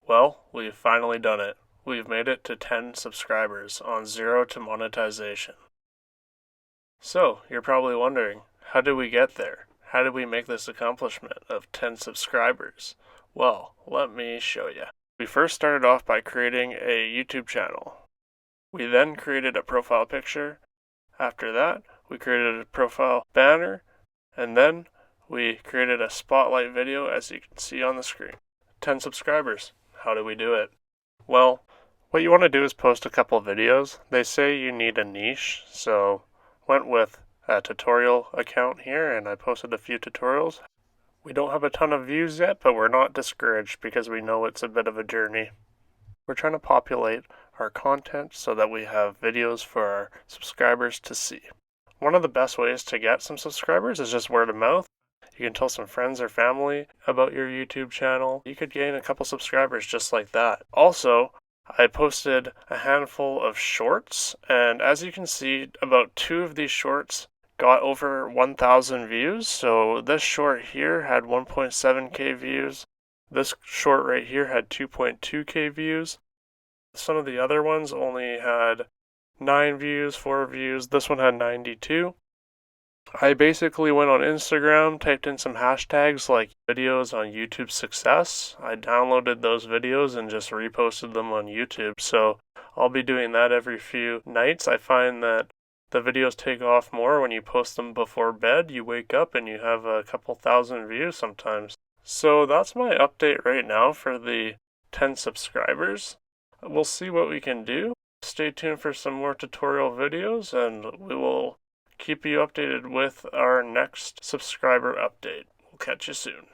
Well, we've finally done it. We've made it to 10 subscribers on zero to monetization. So, you're probably wondering, how did we get there? How did we make this accomplishment of 10 subscribers? Well, let me show you. We first started off by creating a YouTube channel. We then created a profile picture. After that, we created a profile banner, and then we created a spotlight video, as you can see on the screen. 10 subscribers. How did we do it? Well, what you want to do is post a couple videos. They say you need a niche, so went with a tutorial account here, and I posted a few tutorials. We don't have a ton of views yet, but we're not discouraged because we know it's a bit of a journey. We're trying to populate our content so that we have videos for our subscribers to see. One of the best ways to get some subscribers is just word of mouth. You can tell some friends or family about your YouTube channel. You could gain a couple subscribers just like that. Also, I posted a handful of shorts, and as you can see, about 2 of these shorts got over 1,000 views. So this short here had 1.7k views. This short right here had 2.2k views. Some of the other ones only had 9 views, 4 views. This one had 92. I basically went on Instagram, typed in some hashtags like videos on YouTube success. I downloaded those videos and just reposted them on YouTube. So I'll be doing that every few nights. I find that the videos take off more when you post them before bed. You wake up and you have a couple thousand views sometimes. So that's my update right now for the 10 subscribers. We'll see what we can do. Stay tuned for some more tutorial videos, and we will keep you updated with our next subscriber update. We'll catch you soon.